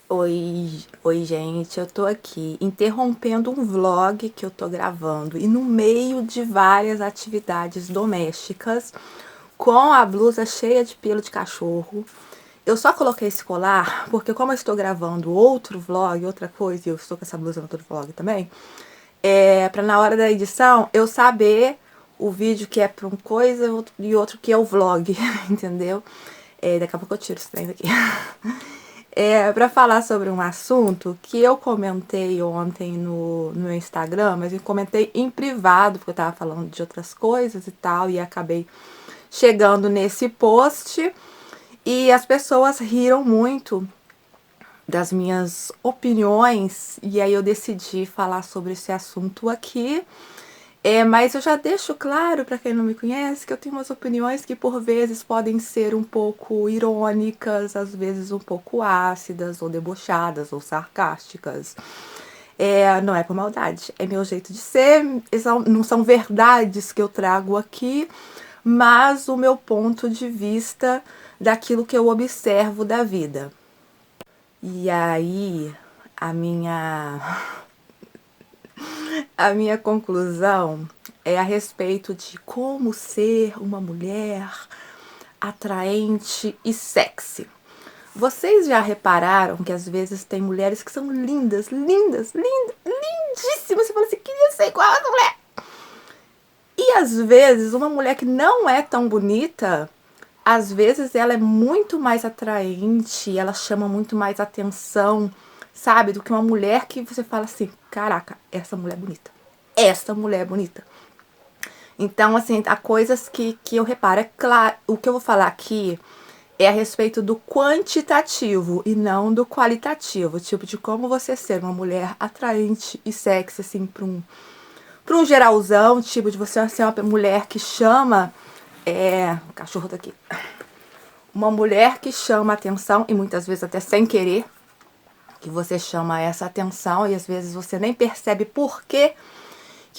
Oi, gente, eu tô aqui interrompendo um vlog que eu tô gravando e no meio de várias atividades domésticas, com a blusa cheia de pelo de cachorro. Eu só coloquei esse colar porque como eu estou gravando outro vlog, outra coisa, e eu estou com essa blusa no outro vlog também, pra na hora da edição eu saber o vídeo que é pra uma coisa e outro que é o vlog, entendeu? Daqui a pouco eu tiro esse trem daqui. Para falar sobre um assunto que eu comentei ontem no meu Instagram, mas eu comentei em privado, porque eu tava falando de outras coisas e tal, e acabei chegando nesse post, e as pessoas riram muito das minhas opiniões, e aí eu decidi falar sobre esse assunto aqui. Mas eu já deixo claro para quem não me conhece que eu tenho umas opiniões que por vezes podem ser um pouco irônicas, às vezes um pouco ácidas, ou debochadas, ou sarcásticas. Não é por maldade, é meu jeito de ser, não são verdades que eu trago aqui, mas o meu ponto de vista daquilo que eu observo da vida. E aí, a minha A minha conclusão é a respeito de como ser uma mulher atraente e sexy. Vocês já repararam que às vezes tem mulheres que são lindas, lindas, lindas, lindíssimas. Você fala assim, queria ser igual a essa mulher. E às vezes uma mulher que não é tão bonita, às vezes ela é muito mais atraente, ela chama muito mais atenção, sabe? Do que uma mulher que você fala assim, caraca, essa mulher é bonita. Essa mulher é bonita. Então, assim, há coisas que eu reparo. É claro, o que eu vou falar aqui é a respeito do quantitativo e não do qualitativo. Tipo, de como você ser uma mulher atraente e sexy, assim, pra um geralzão. Tipo, de você ser uma mulher que chama... O cachorro tá aqui. Uma mulher que chama atenção, e muitas vezes até sem querer, que você chama essa atenção, e às vezes você nem percebe por que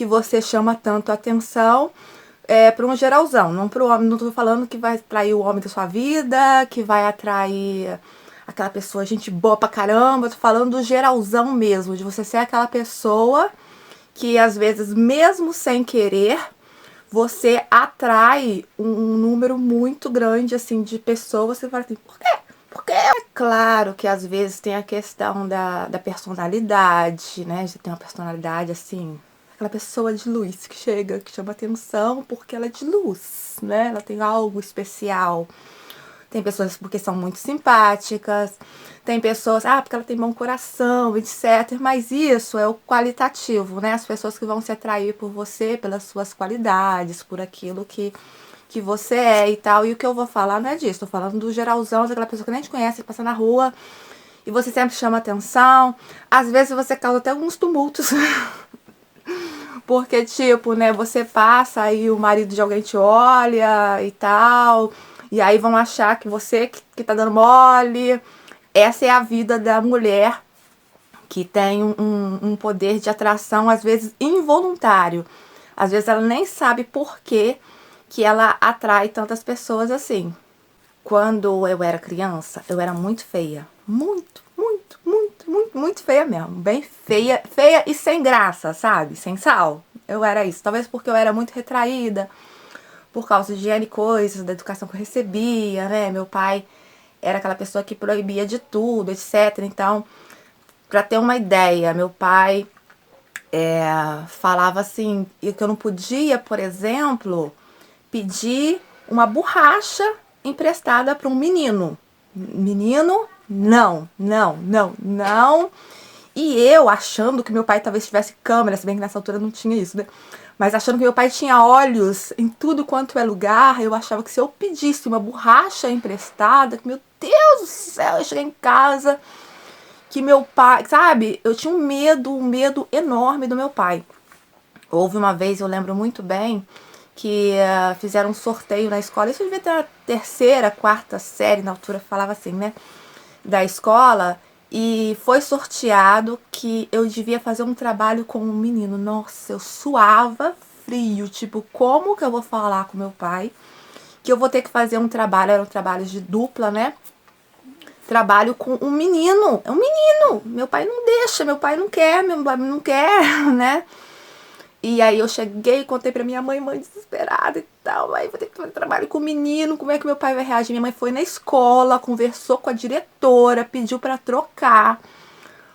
você chama tanto atenção, para um geralzão, não pro homem. Não tô falando que vai atrair o homem da sua vida, que vai atrair aquela pessoa, gente boa pra caramba. Tô falando do geralzão mesmo, de você ser aquela pessoa que às vezes, mesmo sem querer, você atrai um número muito grande, assim, de pessoas. Você fala assim, por quê? Porque é claro que às vezes tem a questão da personalidade, né? Já tem uma personalidade assim, aquela pessoa de luz que chega, que chama atenção porque ela é de luz, né? Ela tem algo especial. Tem pessoas porque são muito simpáticas, tem pessoas, porque ela tem bom coração, etc. Mas isso é o qualitativo, né? As pessoas que vão se atrair por você, pelas suas qualidades, por aquilo que você é e tal. E o que eu vou falar não é disso, tô falando do geralzão, daquela pessoa que nem te conhece, que passa na rua e você sempre chama atenção. Às vezes você causa até alguns tumultos. Porque, tipo, né, você passa e o marido de alguém te olha e tal, e aí vão achar que você que tá dando mole. Essa é a vida da mulher que tem um poder de atração, às vezes involuntário. Às vezes ela nem sabe por que ela atrai tantas pessoas assim. Quando eu era criança, eu era muito feia. Muito, muito, muito, muito, muito feia mesmo. Bem feia, feia e sem graça, sabe? Sem sal. Eu era isso. Talvez porque eu era muito retraída, por causa de N coisas, da educação que eu recebia, né? Meu pai era aquela pessoa que proibia de tudo, etc. Então, pra ter uma ideia, meu pai falava assim, que eu não podia, por exemplo, pedir uma borracha emprestada para um menino. Menino, não, não, não, não. E eu achando que meu pai talvez tivesse câmera, se bem que nessa altura não tinha isso, né? Mas achando que meu pai tinha olhos em tudo quanto é lugar, eu achava que se eu pedisse uma borracha emprestada, que meu Deus do céu, eu cheguei em casa, que meu pai, sabe? Eu tinha um medo enorme do meu pai. Houve uma vez, eu lembro muito bem, que fizeram um sorteio na escola. Isso devia ter a terceira, quarta série, na altura falava assim, né? Da escola. E foi sorteado que eu devia fazer um trabalho com um menino. Nossa, eu suava frio. Tipo, como que eu vou falar com meu pai que eu vou ter que fazer um trabalho? Eram trabalhos de dupla, né? trabalho com um menino. É um menino. Meu pai não deixa, meu pai não quer, meu pai não quer, né? E aí eu cheguei, contei pra minha mãe desesperada e tal. Aí vou ter que fazer trabalho com o menino, como é que meu pai vai reagir? Minha mãe foi na escola, conversou com a diretora, pediu pra trocar,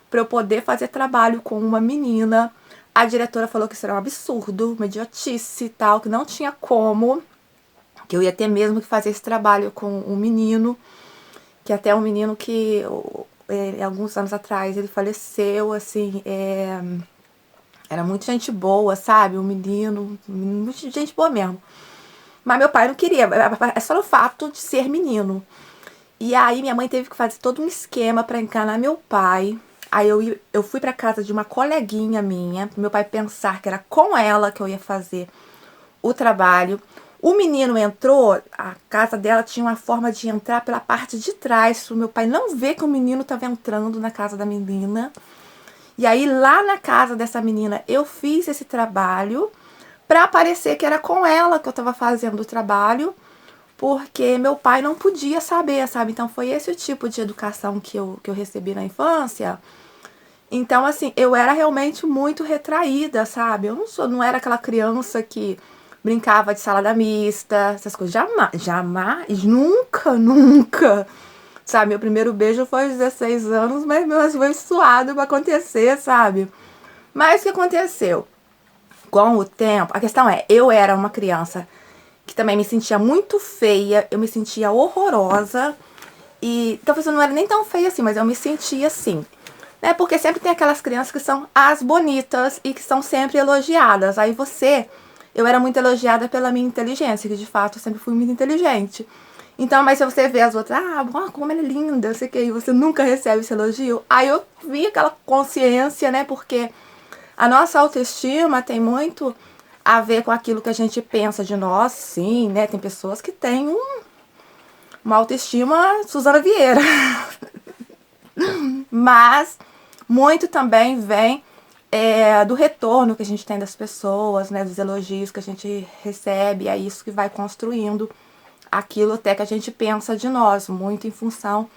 pra eu poder fazer trabalho com uma menina. A diretora falou que isso era um absurdo, uma idiotice e tal, que não tinha como, que eu ia ter mesmo que fazer esse trabalho com um menino, que até um menino que alguns anos atrás ele faleceu, assim, era muito gente boa, sabe? Um menino, muito gente boa mesmo. Mas meu pai não queria, é só o fato de ser menino. E aí minha mãe teve que fazer todo um esquema pra enganar meu pai. Aí eu fui pra casa de uma coleguinha minha, pro meu pai pensar que era com ela que eu ia fazer o trabalho. O menino entrou, a casa dela tinha uma forma de entrar pela parte de trás, pro meu pai não ver que o menino estava entrando na casa da menina. E aí lá na casa dessa menina eu fiz esse trabalho pra parecer que era com ela que eu tava fazendo o trabalho, porque meu pai não podia saber, sabe? Então foi esse o tipo de educação que eu recebi na infância. Então, assim, eu era realmente muito retraída, sabe? Eu não era aquela criança que brincava de salada mista, essas coisas. Jamais, jamais, nunca, nunca. Sabe, meu primeiro beijo foi aos 16 anos, mas foi suado pra acontecer, sabe? Mas o que aconteceu? Com o tempo, a questão é, eu era uma criança que também me sentia muito feia, eu me sentia horrorosa, e talvez eu não era nem tão feia assim, mas eu me sentia assim, né? Porque sempre tem aquelas crianças que são as bonitas e que são sempre elogiadas. Aí eu era muito elogiada pela minha inteligência, que de fato eu sempre fui muito inteligente. Então, mas se você vê as outras, como ela é linda, eu sei que, e você nunca recebe esse elogio, aí eu vi aquela consciência, né? Porque a nossa autoestima tem muito a ver com aquilo que a gente pensa de nós, sim, né? Tem pessoas que têm uma autoestima Suzana Vieira. Mas muito também vem do retorno que a gente tem das pessoas, né? Dos elogios que a gente recebe. É isso que vai construindo aquilo até que a gente pensa de nós, muito em função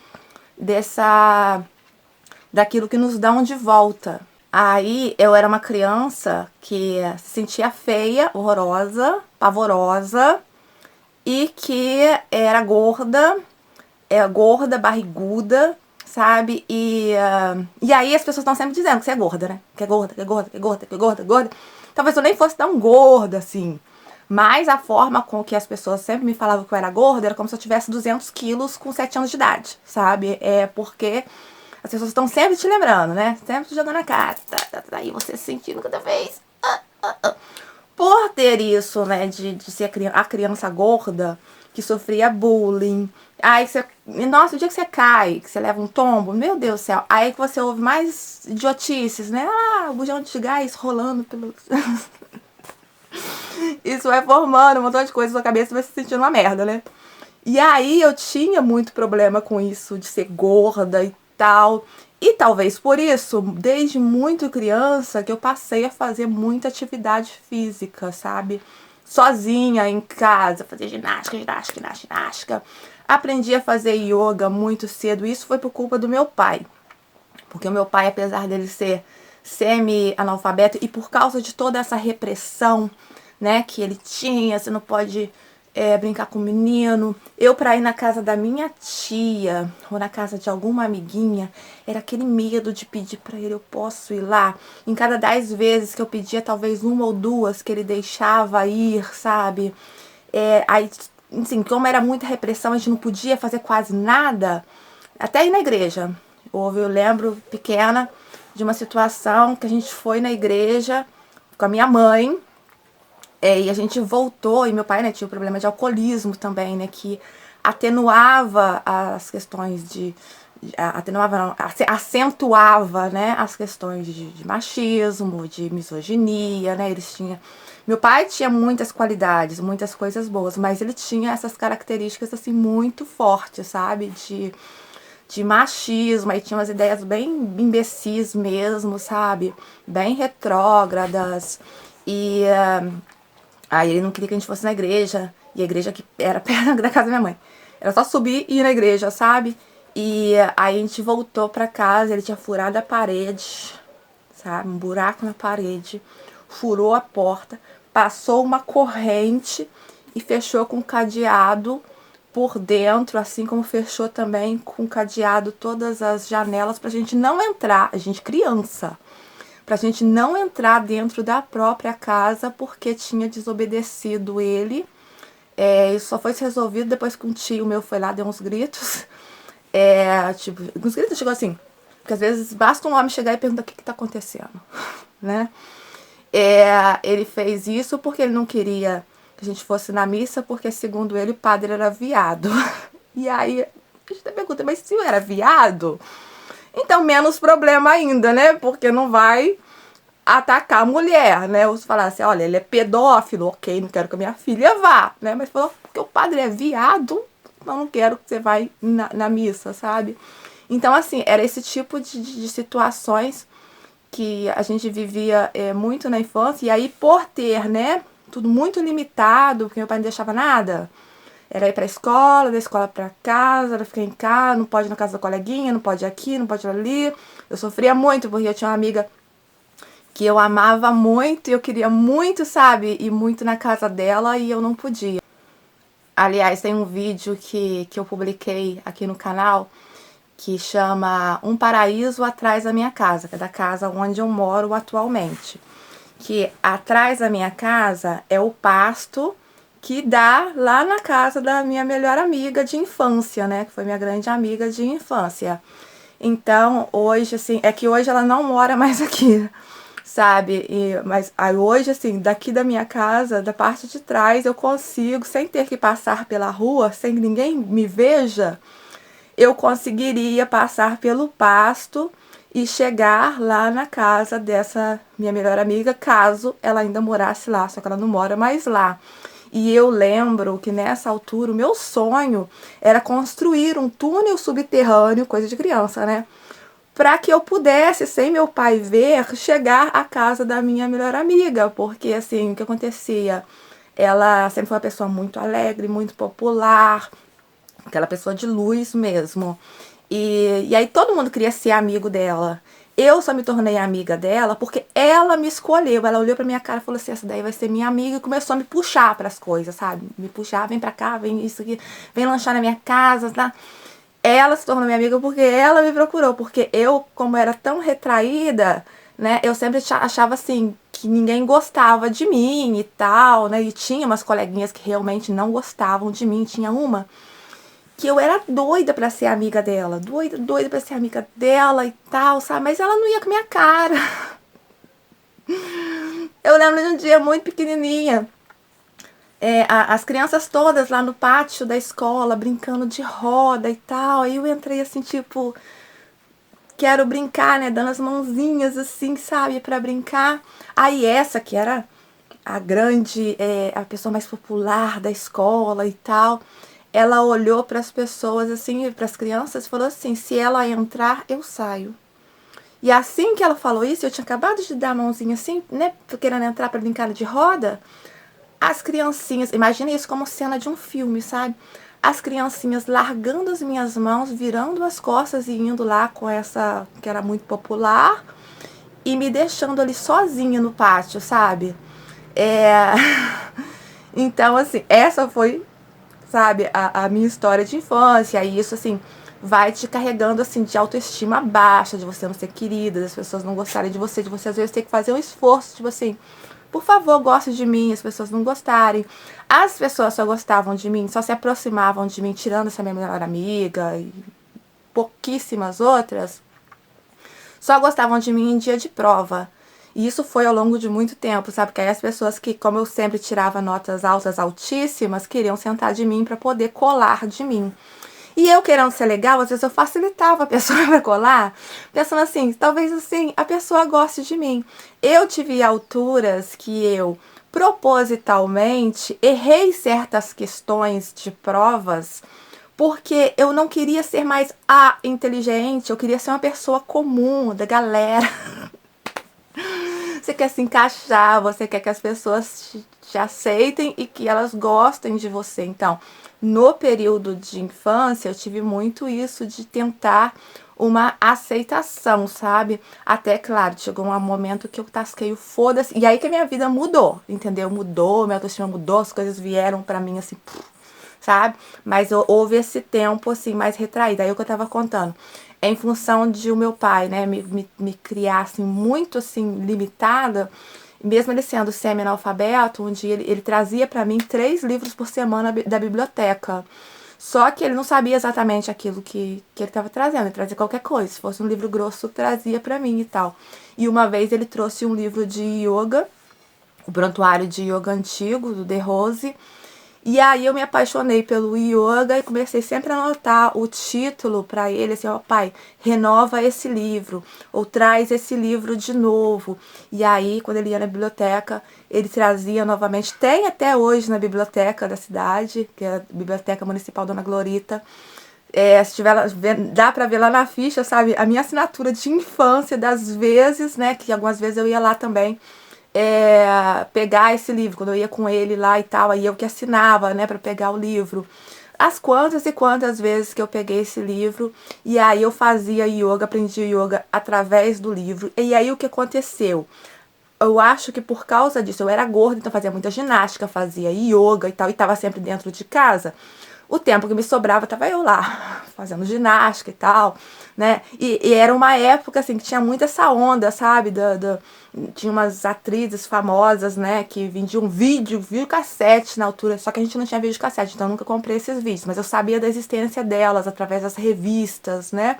daquilo que nos dão de volta. Aí eu era uma criança que se sentia feia, horrorosa, pavorosa e que era gorda, barriguda, sabe? E aí as pessoas estão sempre dizendo que você é gorda, né? Que é gorda, que é gorda, que é gorda, que é gorda, gorda. Talvez eu nem fosse tão gorda assim. Mas a forma com que as pessoas sempre me falavam que eu era gorda era como se eu tivesse 200 quilos com 7 anos de idade, sabe? É porque as pessoas estão sempre te lembrando, né? Sempre te jogando a cara. E você se sentindo cada vez. Por ter isso, né? De ser a criança gorda que sofria bullying. Aí você. Nossa, o dia que você cai, que você leva um tombo, meu Deus do céu. Aí que você ouve mais idiotices, né? O bujão de gás rolando pelo. Isso vai formando um montão de coisa na sua cabeça e vai se sentindo uma merda, né? E aí eu tinha muito problema com isso, de ser gorda e tal. E talvez por isso, desde muito criança, que eu passei a fazer muita atividade física, sabe? Sozinha, em casa, fazer ginástica. Aprendi a fazer yoga muito cedo. Isso foi por culpa do meu pai. Porque o meu pai, apesar dele ser semi-analfabeto e por causa de toda essa repressão, né, que ele tinha, você não pode brincar com o menino. Eu, pra ir na casa da minha tia ou na casa de alguma amiguinha, era aquele medo de pedir pra ele, eu posso ir lá? Em cada 10 vezes que eu pedia, talvez uma ou duas que ele deixava ir, sabe? Aí, assim, como era muita repressão, a gente não podia fazer quase nada, até ir na igreja. Eu lembro, pequena, de uma situação que a gente foi na igreja com a minha mãe, e a gente voltou, e meu pai, né, tinha um problema de alcoolismo também, né, que atenuava as questões atenuava não, acentuava, né, as questões de machismo, de misoginia, né, meu pai tinha muitas qualidades, muitas coisas boas, mas ele tinha essas características, assim, muito fortes, sabe, de machismo, aí tinha umas ideias bem imbecis mesmo, sabe, bem retrógradas, e aí ele não queria que a gente fosse na igreja, e a igreja que era perto da casa da minha mãe. Era só subir e ir na igreja, sabe? E aí a gente voltou pra casa, ele tinha furado a parede, sabe? Um buraco na parede, furou a porta, passou uma corrente e fechou com cadeado por dentro, assim como fechou também com cadeado todas as janelas pra gente não entrar, a gente criança, pra gente não entrar dentro da própria casa porque tinha desobedecido ele. Isso só foi resolvido depois que um tio meu foi lá, deu uns gritos. Tipo, uns gritos, chegou assim, porque às vezes basta um homem chegar e perguntar o que tá acontecendo, né? Ele fez isso porque ele não queria que a gente fosse na missa, porque segundo ele o padre era viado. E aí a gente pergunta, mas se eu era viado, então menos problema ainda, né? Porque não vai atacar a mulher, né? Ou se falar assim, olha, ele é pedófilo, ok, não quero que a minha filha vá, né? Mas falou, porque o padre é viado, então não quero que você vá na missa, sabe? Então, assim, era esse tipo de situações que a gente vivia muito na infância, e aí por ter, né, tudo muito limitado, porque meu pai não deixava nada, era ir pra escola, da escola pra casa, era ficar em casa, não pode ir na casa da coleguinha, não pode ir aqui, não pode ir ali. Eu sofria muito, porque eu tinha uma amiga que eu amava muito e eu queria muito, sabe, ir muito na casa dela e eu não podia. Aliás, tem um vídeo que eu publiquei aqui no canal que chama Um Paraíso Atrás da Minha Casa, que é da casa onde eu moro atualmente. Que atrás da minha casa é o pasto que dá lá na casa da minha melhor amiga de infância, né? Que foi minha grande amiga de infância. Então, hoje, assim, é que hoje ela não mora mais aqui, sabe? Mas aí hoje, assim, daqui da minha casa, da parte de trás, eu consigo, sem ter que passar pela rua, sem que ninguém me veja, eu conseguiria passar pelo pasto e chegar lá na casa dessa minha melhor amiga, caso ela ainda morasse lá, só que ela não mora mais lá. E eu lembro que nessa altura o meu sonho era construir um túnel subterrâneo, coisa de criança, né? Para que eu pudesse, sem meu pai ver, chegar à casa da minha melhor amiga, porque assim, o que acontecia? Ela sempre foi uma pessoa muito alegre, muito popular, aquela pessoa de luz mesmo. E aí todo mundo queria ser amigo dela. Eu só me tornei amiga dela porque ela me escolheu. Ela olhou pra minha cara e falou assim: essa daí vai ser minha amiga. E começou a me puxar pras coisas, sabe? Me puxar, vem pra cá, vem isso aqui, vem lanchar na minha casa, tá? Ela se tornou minha amiga porque ela me procurou. Porque eu, como era tão retraída, né? Eu sempre achava assim que ninguém gostava de mim e tal, né? E tinha umas coleguinhas que realmente não gostavam de mim. Tinha uma que eu era doida pra ser amiga dela, doida pra ser amiga dela e tal, sabe? Mas ela não ia com a minha cara. Eu lembro de um dia muito pequenininha, as crianças todas lá no pátio da escola, brincando de roda e tal, aí eu entrei assim, tipo, quero brincar, né, dando as mãozinhas assim, sabe, pra brincar. Aí essa que era a grande, a pessoa mais popular da escola e tal, ela olhou para as pessoas assim, para as crianças, e falou assim: se ela entrar, eu saio. E assim que ela falou isso, eu tinha acabado de dar a mãozinha assim, né, querendo entrar para brincar de roda. As criancinhas, imagina isso como cena de um filme, sabe? As criancinhas largando as minhas mãos, virando as costas e indo lá com essa que era muito popular e me deixando ali sozinha no pátio, sabe? Então, assim, essa foi, sabe, a minha história de infância. E isso, assim, vai te carregando, assim, de autoestima baixa, de você não ser querida, das pessoas não gostarem de você às vezes ter que fazer um esforço, tipo assim, por favor, goste de mim, as pessoas não gostarem. As pessoas só gostavam de mim, só se aproximavam de mim, tirando essa minha melhor amiga e pouquíssimas outras, só gostavam de mim em dia de prova. E isso foi ao longo de muito tempo, sabe? Porque aí as pessoas que, como eu sempre tirava notas altas, altíssimas, queriam sentar de mim para poder colar de mim. E eu querendo ser legal, às vezes eu facilitava a pessoa para colar, pensando assim, talvez assim, a pessoa goste de mim. Eu tive alturas que eu propositalmente errei certas questões de provas porque eu não queria ser mais a inteligente, eu queria ser uma pessoa comum, da galera. Você quer se encaixar, você quer que as pessoas te aceitem e que elas gostem de você. Então, no período de infância, eu tive muito isso de tentar uma aceitação, sabe? Até, claro, chegou um momento que eu tasquei o foda-se. E aí que a minha vida mudou, entendeu? Mudou, minha autoestima mudou, as coisas vieram pra mim assim, sabe? Mas houve esse tempo, assim, mais retraído. Aí o que eu tava contando. Em função de o meu pai, né, me criar, assim, muito, assim, limitada, mesmo ele sendo semi-analfabeto, um dia ele trazia pra mim 3 livros por semana da biblioteca. Só que ele não sabia exatamente aquilo que ele estava trazendo. Ele trazia qualquer coisa. Se fosse um livro grosso, trazia pra mim e tal. E uma vez ele trouxe um livro de yoga, o Prontuário de Yoga Antigo, do De Rose. E aí eu me apaixonei pelo yoga e comecei sempre a anotar o título para ele, assim, ó, pai, renova esse livro, ou traz esse livro de novo. E aí, quando ele ia na biblioteca, ele trazia novamente, tem até hoje na biblioteca da cidade, que é a Biblioteca Municipal Dona Glorita. Se tiver, dá pra ver lá na ficha, sabe, a minha assinatura de infância, das vezes, né, que algumas vezes eu ia lá também, pegar esse livro, quando eu ia com ele lá e tal, aí eu que assinava, né, pra pegar o livro. As quantas e quantas vezes que eu peguei esse livro, e aí eu fazia yoga, aprendi yoga através do livro, e aí o que aconteceu? Eu acho que por causa disso, eu era gorda, então fazia muita ginástica, fazia yoga e tal, e tava sempre dentro de casa. O tempo que me sobrava, tava eu lá, fazendo ginástica e tal, né? E era uma época, assim, que tinha muito essa onda, sabe? Tinha umas atrizes famosas, né? Que vendiam vídeo cassete na altura, só que a gente não tinha vídeo cassete, então eu nunca comprei esses vídeos, mas eu sabia da existência delas através das revistas, né?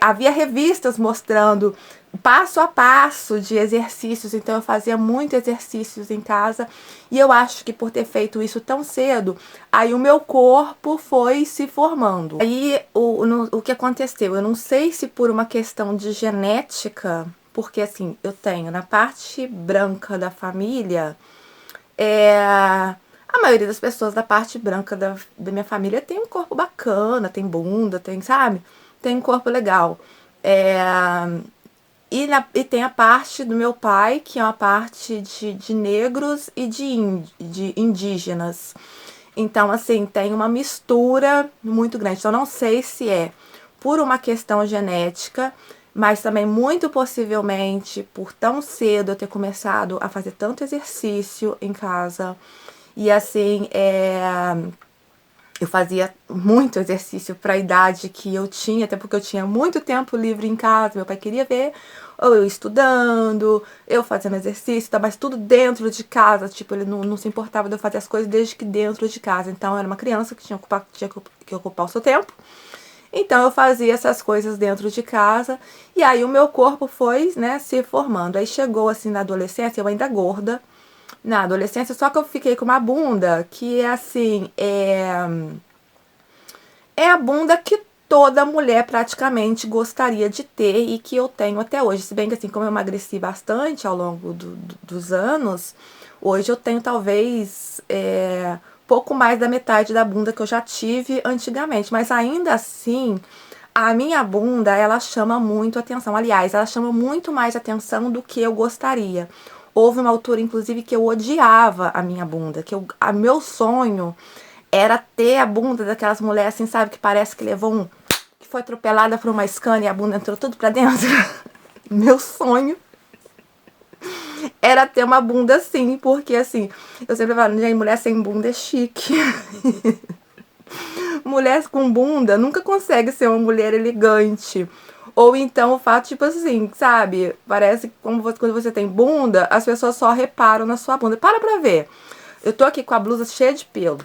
Havia revistas mostrando passo a passo de exercícios, então eu fazia muito exercícios em casa e eu acho que por ter feito isso tão cedo, aí o meu corpo foi se formando. Aí o que aconteceu? Eu não sei se por uma questão de genética, porque assim, eu tenho na parte branca da família, a maioria das pessoas da parte branca da minha família tem um corpo bacana, tem bunda, tem, sabe? Tem um corpo legal. E tem a parte do meu pai, que é uma parte de negros e de indígenas. Então, assim, tem uma mistura muito grande. Então, não sei se é por uma questão genética, mas também muito possivelmente por tão cedo eu ter começado a fazer tanto exercício em casa. E assim, eu fazia muito exercício para a idade que eu tinha, até porque eu tinha muito tempo livre em casa. Meu pai queria ver ou eu estudando, eu fazendo exercício, tá, mas tudo dentro de casa. Tipo, ele não se importava de eu fazer as coisas desde que dentro de casa. Então, eu era uma criança que tinha que ocupar o seu tempo. Então, eu fazia essas coisas dentro de casa. E aí, o meu corpo foi, né, se formando. Aí, chegou, assim, na adolescência, eu ainda gorda. Na adolescência, só que eu fiquei com uma bunda que é assim, é a bunda que toda mulher praticamente gostaria de ter e que eu tenho até hoje. Se bem que assim, como eu emagreci bastante ao longo dos anos, hoje eu tenho talvez pouco mais da metade da bunda que eu já tive antigamente. Mas ainda assim, a minha bunda, ela chama muito atenção. Aliás, ela chama muito mais atenção do que eu gostaria. Houve uma altura, inclusive, que eu odiava a minha bunda, meu sonho era ter a bunda daquelas mulheres, assim, sabe, que parece que que foi atropelada por uma Scania e a bunda entrou tudo pra dentro. Meu sonho era ter uma bunda assim, porque assim, eu sempre falo, gente, mulher sem bunda é chique. Mulher com bunda nunca consegue ser uma mulher elegante. Ou então o fato, tipo assim, sabe? Parece que quando você tem bunda, as pessoas só reparam na sua bunda. Para pra ver. Eu tô aqui com a blusa cheia de pelo.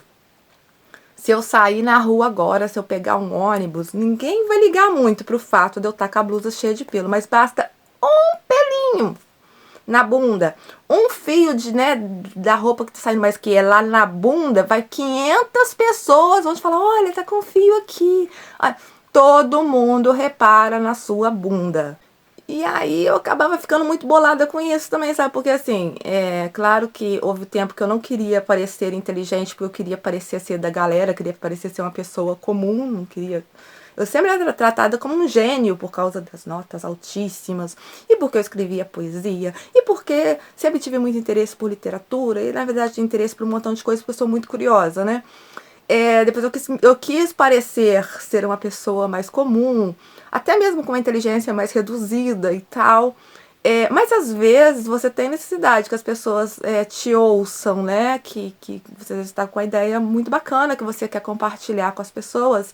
Se eu sair na rua agora, se eu pegar um ônibus, ninguém vai ligar muito pro fato de eu estar com a blusa cheia de pelo. Mas basta um pelinho na bunda. Um fio né, da roupa que tá saindo, mas que é lá na bunda, vai 500 pessoas vão te falar, olha, tá com fio aqui. Olha, todo mundo repara na sua bunda. E aí eu acabava ficando muito bolada com isso também, sabe? Porque assim, claro que houve tempo que eu não queria parecer inteligente, porque eu queria parecer ser da galera, queria parecer ser uma pessoa comum, não queria Eu sempre era tratada como um gênio por causa das notas altíssimas, e porque eu escrevia poesia, e porque sempre tive muito interesse por literatura, e na verdade interesse por um montão de coisas, porque eu sou muito curiosa, né? Depois eu quis parecer ser uma pessoa mais comum, até mesmo com uma inteligência mais reduzida e tal. Mas às vezes você tem necessidade que as pessoas te ouçam, né? Que você está com a ideia muito bacana que você quer compartilhar com as pessoas.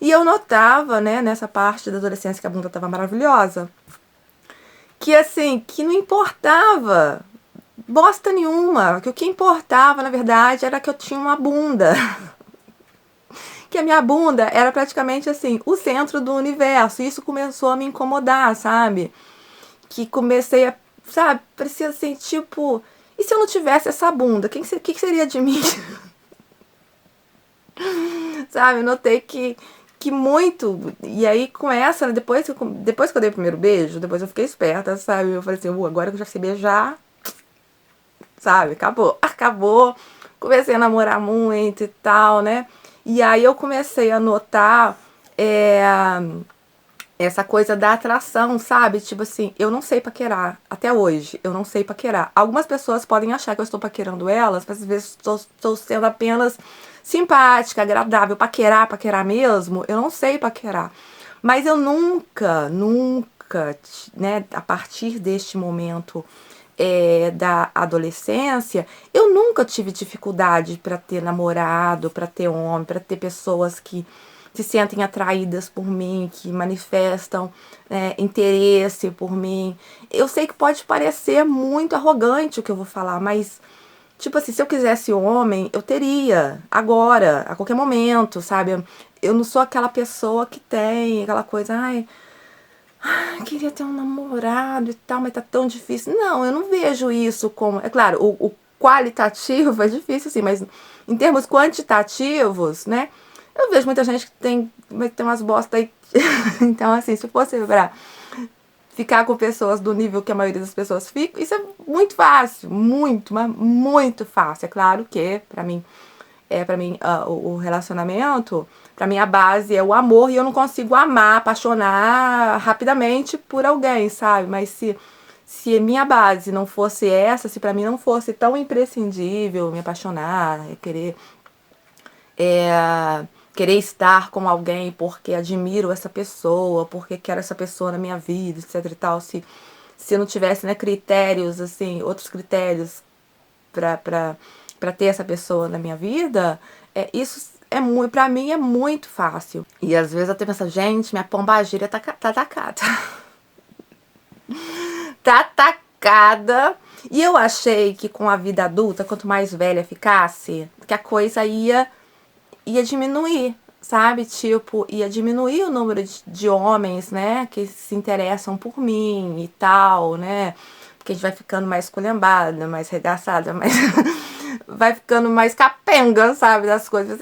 E eu notava, né, nessa parte da adolescência que a bunda estava maravilhosa, que assim, que não importava bosta nenhuma, que o que importava, na verdade, era que eu tinha uma bunda. Que a minha bunda era praticamente assim, o centro do universo. E isso começou a me incomodar, sabe? Que comecei a, sabe, parecia assim, tipo, e se eu não tivesse essa bunda? O que seria de mim? Sabe, eu notei que muito. E aí, com essa, né, depois que eu dei o primeiro beijo, depois eu fiquei esperta, sabe? Eu falei assim, agora que eu já sei beijar, sabe? Acabou, acabou. Comecei a namorar muito e tal, né? E aí eu comecei a notar essa coisa da atração, sabe? Tipo assim, eu não sei paquerar. Até hoje, eu não sei paquerar. Algumas pessoas podem achar que eu estou paquerando elas, mas às vezes estou sendo apenas simpática, agradável. Paquerar mesmo, eu não sei paquerar. Mas eu nunca, né, a partir deste momento da adolescência, eu nunca tive dificuldade para ter namorado, para ter homem, para ter pessoas que se sentem atraídas por mim, que manifestam interesse por mim. Eu sei que pode parecer muito arrogante o que eu vou falar, mas tipo assim, se eu quisesse homem, eu teria, agora, a qualquer momento, sabe? Eu não sou aquela pessoa que tem aquela coisa, ai, queria ter um namorado e tal, mas tá tão difícil. Não, eu não vejo isso como. É claro, o qualitativo é difícil, sim, mas em termos quantitativos, né? Eu vejo muita gente que vai ter umas bosta aí. Então, assim, se fosse pra ficar com pessoas do nível que a maioria das pessoas fica, isso é muito fácil, muito, mas muito fácil. É claro que, pra mim o relacionamento, pra mim a base é o amor e eu não consigo amar, apaixonar rapidamente por alguém, sabe? Mas se a minha base não fosse essa, se pra mim não fosse tão imprescindível me apaixonar, querer estar com alguém porque admiro essa pessoa, porque quero essa pessoa na minha vida, etc e tal, se eu não tivesse, né, critérios, assim, outros critérios pra ter essa pessoa na minha vida, isso pra mim é muito fácil. E às vezes eu até penso, gente, minha pombagira tá atacada. Tá atacada. E eu achei que com a vida adulta, quanto mais velha ficasse, que a coisa ia diminuir, sabe? Tipo, ia diminuir o número de homens, né, que se interessam por mim e tal, né? Porque a gente vai ficando mais culhambada, mais regaçada, mais vai ficando mais capenga, sabe, das coisas,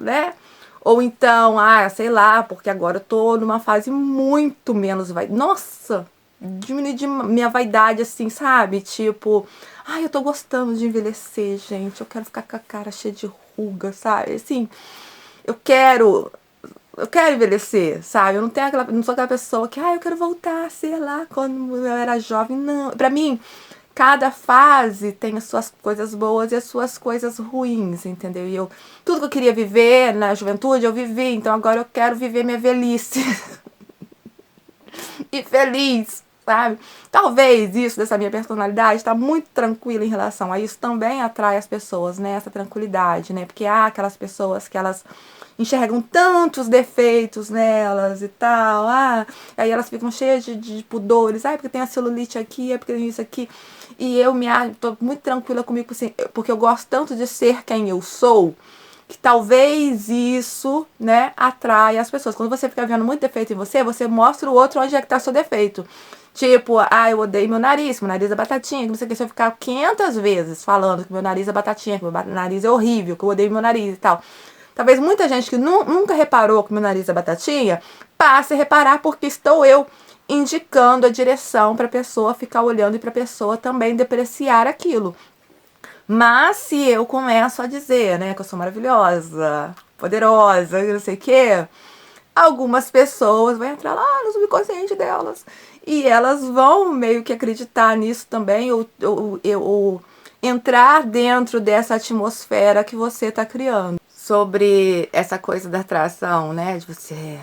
né? Ou então, sei lá, porque agora eu tô numa fase muito menos nossa, diminuir minha vaidade, assim, sabe? Tipo, eu tô gostando de envelhecer, gente. Eu quero ficar com a cara cheia de ruga, sabe? Assim, eu quero envelhecer, sabe? Eu não sou aquela pessoa que, eu quero voltar a ser lá quando eu era jovem. Não, pra mim, cada fase tem as suas coisas boas e as suas coisas ruins, entendeu? E tudo que eu queria viver na juventude, eu vivi. Então agora eu quero viver minha velhice. E feliz, sabe? Talvez isso dessa minha personalidade tá muito tranquila em relação a isso também atrai as pessoas, né? Essa tranquilidade, né? Porque há aquelas pessoas que elas enxergam tantos defeitos nelas e tal, aí elas ficam cheias de pudores, porque tem a celulite aqui, porque tem isso aqui, e eu tô muito tranquila comigo, assim, porque eu gosto tanto de ser quem eu sou, que talvez isso, né, atraia as pessoas. Quando você fica vendo muito defeito em você, você mostra o outro onde é que tá seu defeito. Tipo, eu odeio meu nariz é batatinha, que não sei o que, se eu ficar 500 vezes falando que meu nariz é batatinha, que meu nariz é horrível, que eu odeio meu nariz e tal. Talvez muita gente que nunca reparou que meu nariz é batatinha, passe a reparar porque estou eu indicando a direção para a pessoa ficar olhando e para a pessoa também depreciar aquilo. Mas se eu começo a dizer, né, que eu sou maravilhosa, poderosa, não sei o quê, algumas pessoas vão entrar lá no subconsciente delas e elas vão meio que acreditar nisso também, ou entrar dentro dessa atmosfera que você tá criando. Sobre essa coisa da atração, né? De você,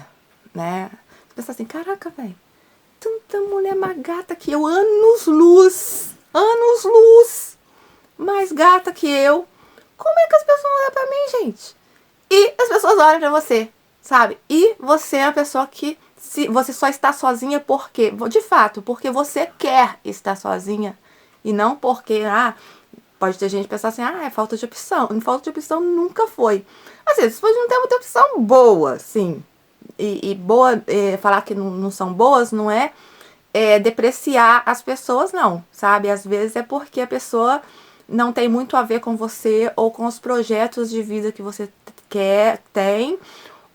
né? Você pensa assim, caraca, velho, tanta mulher mais gata que eu, anos luz, mais gata que eu. Como é que as pessoas olham pra mim, gente? E as pessoas olham pra você, sabe? E você é a pessoa que se você só está sozinha porque, de fato, porque você quer estar sozinha e não porque, pode ter gente pensar assim, é falta de opção. Falta de opção nunca foi. Às vezes pode não ter muita opção boa, sim. E boa, falar que não são boas não depreciar as pessoas, não, sabe? Às vezes é porque a pessoa não tem muito a ver com você ou com os projetos de vida que você tem,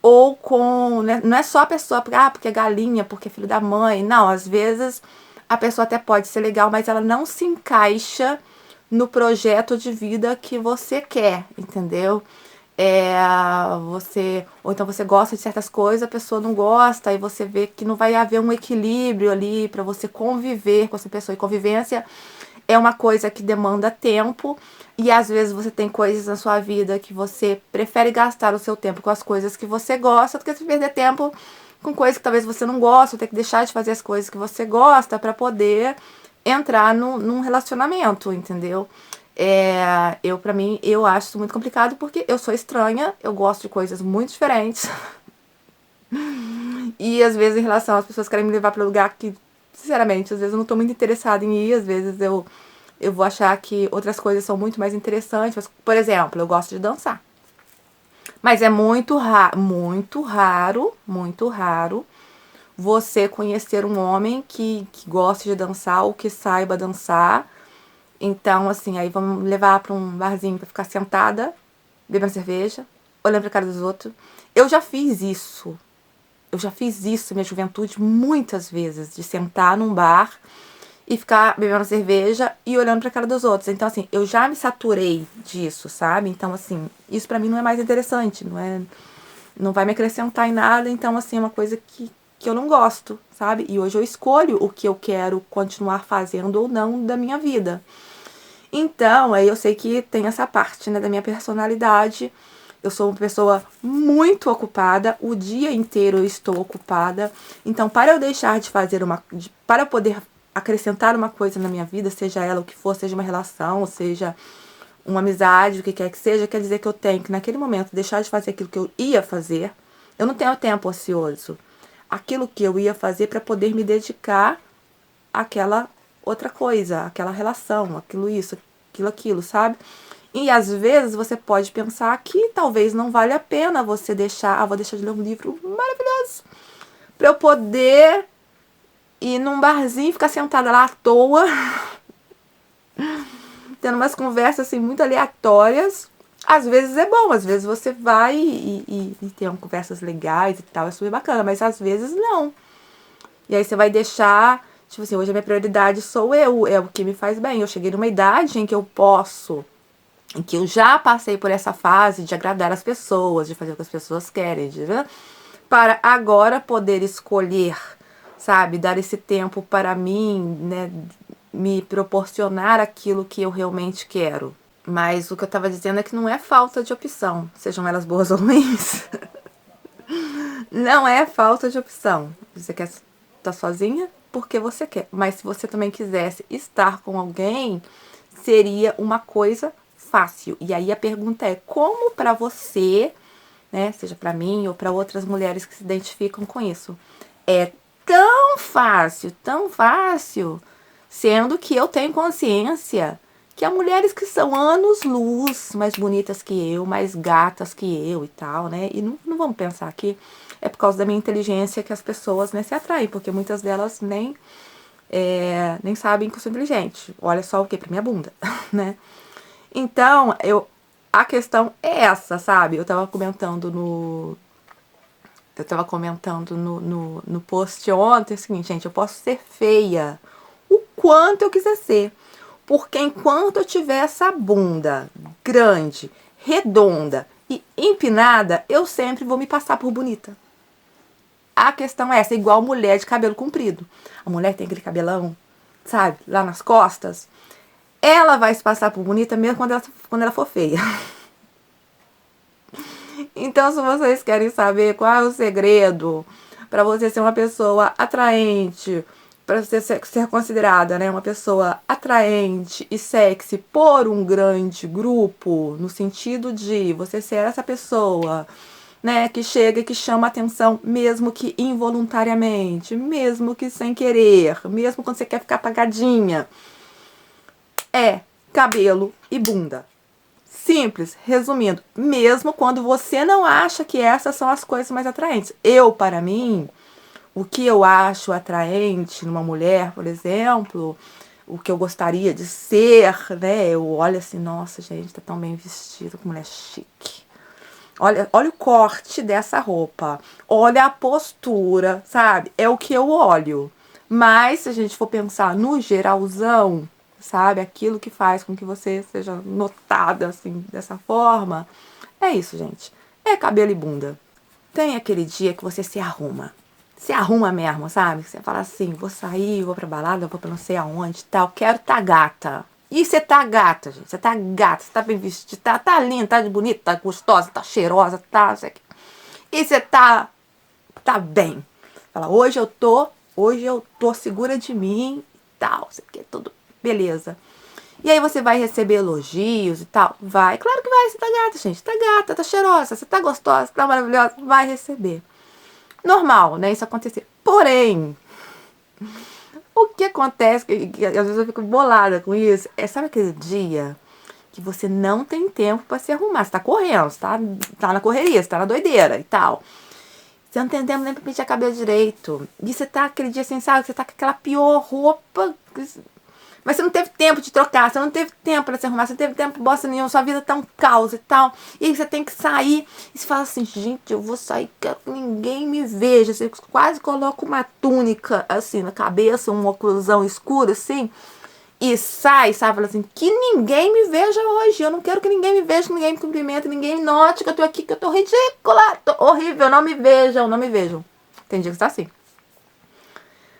ou com, né, não é só a pessoa, porque é galinha, porque é filho da mãe, não, às vezes a pessoa até pode ser legal, mas ela não se encaixa no projeto de vida que você quer, entendeu? Ou então você gosta de certas coisas, a pessoa não gosta, e você vê que não vai haver um equilíbrio ali para você conviver com essa pessoa. E convivência é uma coisa que demanda tempo, e às vezes você tem coisas na sua vida que você prefere gastar o seu tempo com as coisas que você gosta do que perder tempo com coisas que talvez você não gosta, ou ter que deixar de fazer as coisas que você gosta para poder entrar num relacionamento, entendeu? Pra mim, eu acho isso muito complicado porque eu sou estranha, eu gosto de coisas muito diferentes. E às vezes, em relação às pessoas que querem me levar para lugar que, sinceramente, às vezes eu não tô muito interessada em ir, às vezes eu vou achar que outras coisas são muito mais interessantes. Mas, por exemplo, eu gosto de dançar. Mas é muito raro você conhecer um homem que gosta de dançar ou que saiba dançar. Então, assim, aí vamos levar pra um barzinho pra ficar sentada, bebendo cerveja, olhando pra cara dos outros. Eu já fiz isso. Eu já fiz isso na minha juventude muitas vezes, de sentar num bar e ficar bebendo cerveja e olhando pra cara dos outros. Então, assim, eu já me saturei disso, sabe? Então, assim, isso pra mim não é mais interessante, não vai me acrescentar em nada. Então, assim, é uma coisa que eu não gosto, sabe? E hoje eu escolho o que eu quero continuar fazendo ou não da minha vida. Então, aí eu sei que tem essa parte, né, da minha personalidade. Eu sou uma pessoa muito ocupada, o dia inteiro eu estou ocupada. Então, para eu deixar de fazer para eu poder acrescentar uma coisa na minha vida, seja ela o que for, seja uma relação, seja uma amizade, o que quer que seja, quer dizer que eu tenho que, naquele momento, deixar de fazer aquilo que eu ia fazer. Eu não tenho tempo ocioso. Aquilo que eu ia fazer para poder me dedicar àquela outra coisa, aquela relação, aquilo, sabe? E às vezes você pode pensar que talvez não vale a pena você deixar, vou deixar de ler um livro maravilhoso pra eu poder ir num barzinho e ficar sentada lá à toa, tendo umas conversas assim muito aleatórias. Às vezes é bom, às vezes você vai e tem conversas legais e tal, é super bacana, mas às vezes não. E aí você vai deixar, tipo assim, hoje a minha prioridade sou eu, é o que me faz bem. Eu cheguei numa idade em que em que eu já passei por essa fase de agradar as pessoas, de fazer o que as pessoas querem, para agora poder escolher, sabe, dar esse tempo para mim, né, me proporcionar aquilo que eu realmente quero. Mas o que eu tava dizendo é que não é falta de opção, sejam elas boas ou ruins. Não é falta de opção. Você quer estar sozinha porque você quer. Mas se você também quisesse estar com alguém, seria uma coisa fácil. E aí a pergunta é: como para você, né, seja para mim ou para outras mulheres que se identificam com isso, é tão fácil, sendo que eu tenho consciência que há mulheres que são anos-luz mais bonitas que eu, mais gatas que eu e tal, né? E não vamos pensar que é por causa da minha inteligência que as pessoas, né, se atraem, porque muitas delas nem sabem que eu sou inteligente. Olha só o que pra minha bunda, né? Então, a questão é essa, sabe? Eu tava comentando no post ontem, é o seguinte, gente, eu posso ser feia o quanto eu quiser ser. Porque enquanto eu tiver essa bunda grande, redonda e empinada, eu sempre vou me passar por bonita. A questão é essa, igual mulher de cabelo comprido. A mulher tem aquele cabelão, sabe, lá nas costas. Ela vai se passar por bonita mesmo quando ela for feia. Então, se vocês querem saber qual é o segredo para você ser uma pessoa atraente, para você ser considerada, né, uma pessoa atraente e sexy por um grande grupo, no sentido de você ser essa pessoa, né, que chega e que chama atenção, mesmo que involuntariamente, mesmo que sem querer, mesmo quando você quer ficar apagadinha, é cabelo e bunda. Simples, resumindo, mesmo quando você não acha que essas são as coisas mais atraentes. Para mim, o que eu acho atraente numa mulher, por exemplo, o que eu gostaria de ser, né? Eu olho assim, nossa, gente, tá tão bem vestido, que mulher chique. Olha o corte dessa roupa. Olha a postura, sabe? É o que eu olho. Mas, se a gente for pensar no geralzão, sabe? Aquilo que faz com que você seja notada, assim, dessa forma. É isso, gente. É cabelo e bunda. Tem aquele dia que você se arruma. Se arruma mesmo, sabe? Você fala assim, vou sair, vou pra balada, vou pra não sei aonde e tal. Quero tá gata. E você tá gata, gente. Você tá gata, você tá bem vestida, tá linda, tá bonita, tá gostosa, tá cheirosa, tá... E você tá bem. Fala, hoje eu tô segura de mim e tal. Isso aqui é tudo beleza. E aí você vai receber elogios e tal? Vai, claro que vai. Você tá gata, gente. Tá gata, tá cheirosa, você tá gostosa, tá maravilhosa. Vai receber. Normal, né? Isso acontecer. Porém, o que acontece, que às vezes eu fico bolada com isso, sabe aquele dia que você não tem tempo pra se arrumar? Você tá correndo, você tá na correria, você tá na doideira e tal. Você não tem tempo nem pra pentear cabelo direito. E você tá aquele dia assim, sabe? Você tá com aquela pior roupa. Mas você não teve tempo de trocar, você não teve tempo pra se arrumar, você não teve tempo de bosta nenhuma, sua vida tá um caos e tal. E aí você tem que sair e você fala assim, gente, eu vou sair, quero que ninguém me veja. Você quase coloca uma túnica assim na cabeça, uma oclusão escura assim, e sai, sabe? Fala assim, que ninguém me veja hoje, eu não quero que ninguém me veja, que ninguém me cumprimente, ninguém note que eu tô aqui, que eu tô ridícula, tô horrível, não me vejam, não me vejam. Tem dia que você tá assim.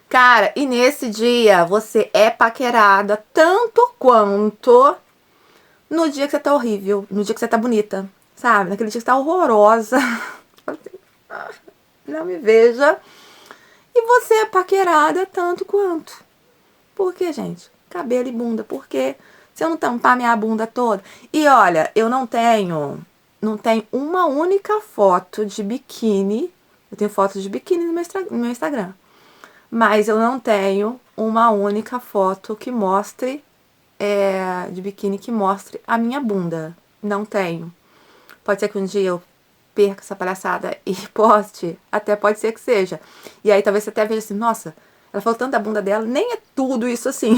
Cara, e nesse dia você é paquerada tanto quanto no dia que você tá horrível, no dia que você tá bonita, sabe? Naquele dia que você tá horrorosa. Não me veja. E você é paquerada tanto quanto. Por quê, gente? Cabelo e bunda. Por quê? Se eu não tampar minha bunda toda. E olha, eu não tenho uma única foto de biquíni. Eu tenho fotos de biquíni no meu Instagram. Mas eu não tenho uma única foto que mostre, de biquíni que mostre a minha bunda. Não tenho. Pode ser que um dia eu perca essa palhaçada e poste. Até pode ser que seja. E aí talvez você até veja assim, nossa, ela falou tanto da bunda dela, nem é tudo isso assim.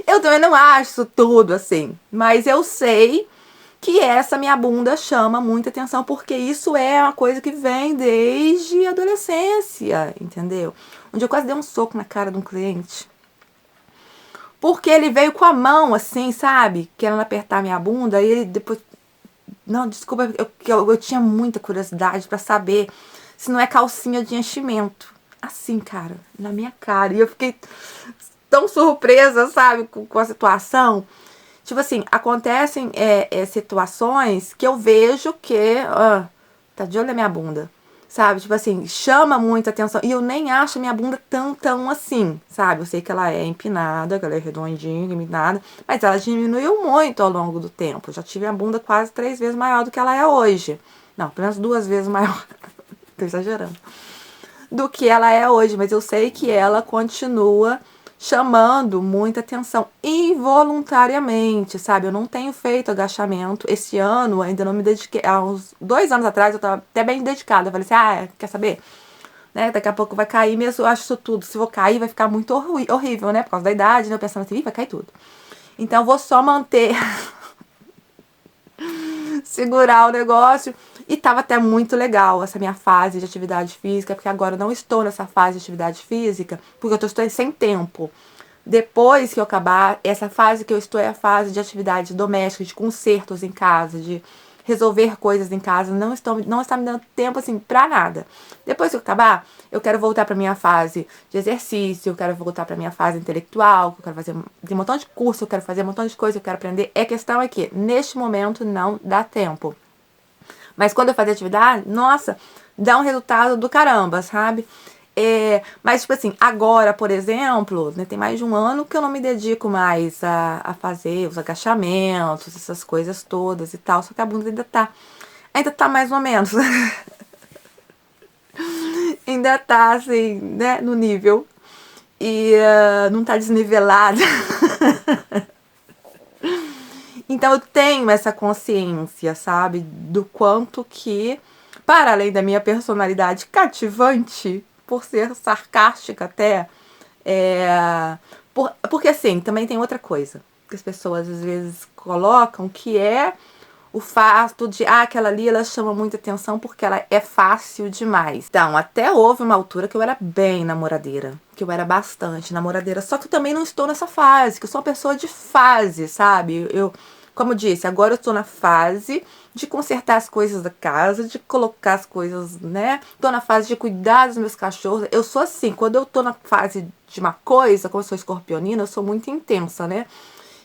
Eu também não acho isso tudo assim. Mas eu sei que essa minha bunda chama muita atenção, porque isso é uma coisa que vem desde a adolescência, entendeu? Um dia eu quase dei um soco na cara de um cliente, porque ele veio com a mão assim, sabe, querendo apertar minha bunda, e ele depois... Não, desculpa, eu tinha muita curiosidade pra saber se não é calcinha de enchimento. Assim, cara, na minha cara. E eu fiquei tão surpresa, sabe, com a situação. Tipo assim, acontecem situações que eu vejo que tá de olho na minha bunda, sabe? Tipo assim, chama muita atenção. E eu nem acho minha bunda tão assim, sabe? Eu sei que ela é empinada, que ela é redondinha, empinada, mas ela diminuiu muito ao longo do tempo. Eu já tive a bunda quase 3 vezes maior do que ela é hoje. Não, pelo menos 2 vezes maior. Tô exagerando. Do que ela é hoje, mas eu sei que ela continua chamando muita atenção involuntariamente, sabe? Eu não tenho feito agachamento. Esse ano ainda não me dediquei. Há uns 2 anos atrás eu tava até bem dedicada. Eu falei assim, quer saber? Né? Daqui a pouco vai cair mesmo. Eu acho isso tudo. Se vou cair, vai ficar muito horrível, né? Por causa da idade, né? Eu pensando assim, vai cair tudo. Então eu vou só manter. Segurar o negócio. E tava até muito legal essa minha fase de atividade física, porque agora eu não estou nessa fase de atividade física, porque eu estou sem tempo. Depois que eu acabar, essa fase que eu estou é a fase de atividade doméstica, de consertos em casa, de resolver coisas em casa, não está me dando tempo, assim, pra nada. Depois que eu acabar, eu quero voltar pra minha fase de exercício, eu quero voltar pra minha fase intelectual, eu quero fazer um montão de curso, eu quero fazer um montão de coisa, eu quero aprender. A questão é que, neste momento, não dá tempo. Mas quando eu fazia atividade, nossa, dá um resultado do caramba, sabe? Mas, tipo assim, agora, por exemplo, né, tem mais de um ano que eu não me dedico mais a fazer os agachamentos, essas coisas todas e tal. Só que a bunda ainda tá mais ou menos. Ainda tá, assim, né, no nível. E não tá desnivelada. Então eu tenho essa consciência, sabe? Do quanto que, para além da minha personalidade cativante, por ser sarcástica até, porque assim, também tem outra coisa que as pessoas às vezes colocam, que é o fato de, aquela ali ela chama muita atenção porque ela é fácil demais. Então, até houve uma altura que eu era bem namoradeira, que eu era bastante namoradeira, só que eu também não estou nessa fase, que eu sou uma pessoa de fase, sabe? Como eu disse, agora eu estou na fase de consertar as coisas da casa, de colocar as coisas, né? Tô na fase de cuidar dos meus cachorros. Eu sou assim, quando eu tô na fase de uma coisa, como eu sou escorpionina, eu sou muito intensa, né?